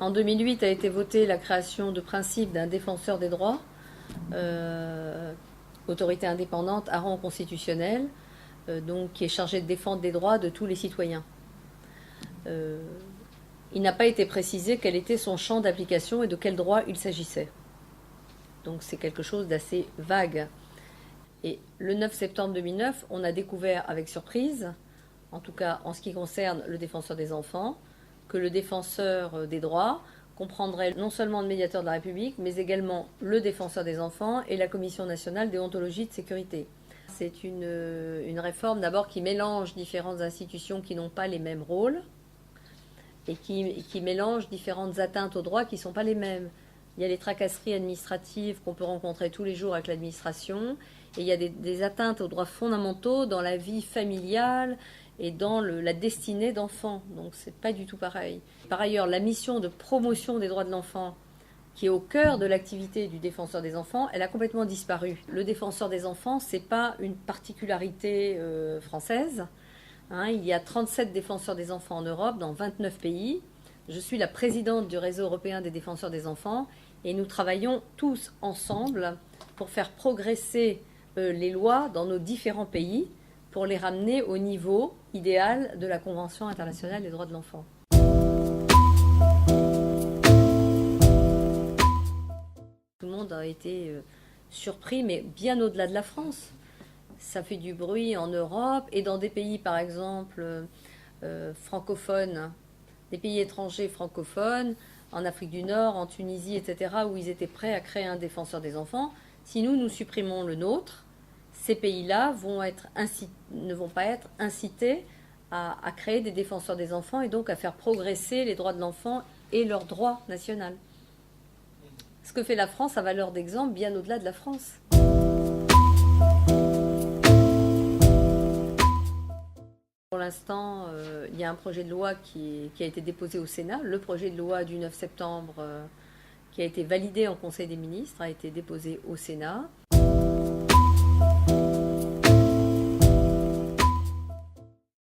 En 2008 a été votée la création de principe d'un défenseur des droits, autorité indépendante à rang constitutionnel, donc qui est chargée de défendre les droits de tous les citoyens. Il n'a pas été précisé quel était son champ d'application et de quel droit il s'agissait. Donc c'est quelque chose d'assez vague. Et le 9 septembre 2009, on a découvert avec surprise, en tout cas en ce qui concerne le défenseur des enfants, que le défenseur des droits comprendrait non seulement le médiateur de la République, mais également le défenseur des enfants et la Commission nationale déontologie de sécurité. C'est une réforme d'abord qui mélange différentes institutions qui n'ont pas les mêmes rôles et qui mélange différentes atteintes aux droits qui ne sont pas les mêmes. Il y a les tracasseries administratives qu'on peut rencontrer tous les jours avec l'administration, et il y a des atteintes aux droits fondamentaux dans la vie familiale et dans la destinée d'enfants. Donc c'est pas du tout pareil. Par ailleurs, la mission de promotion des droits de l'enfant, qui est au cœur de l'activité du défenseur des enfants, elle a complètement disparu. Le défenseur des enfants, c'est pas une particularité française. Il y a 37 défenseurs des enfants en Europe, dans 29 pays. Je suis la présidente du réseau européen des défenseurs des enfants et nous travaillons tous ensemble pour faire progresser les lois dans nos différents pays pour les ramener au niveau idéal de la Convention internationale des droits de l'enfant. Tout le monde a été surpris, mais bien au-delà de la France. Ça fait du bruit en Europe et dans des pays, par exemple, francophones, des pays étrangers francophones, en Afrique du Nord, en Tunisie, etc., où ils étaient prêts à créer un défenseur des enfants. Si nous supprimons le nôtre, ces pays-là ne vont pas être incités à créer des défenseurs des enfants et donc à faire progresser les droits de l'enfant et leurs droits nationaux. Ce que fait la France a valeur d'exemple bien au-delà de la France. Pour l'instant, il y a un projet de loi qui a été déposé au Sénat. Le projet de loi du 9 septembre qui a été validé en Conseil des ministres a été déposé au Sénat.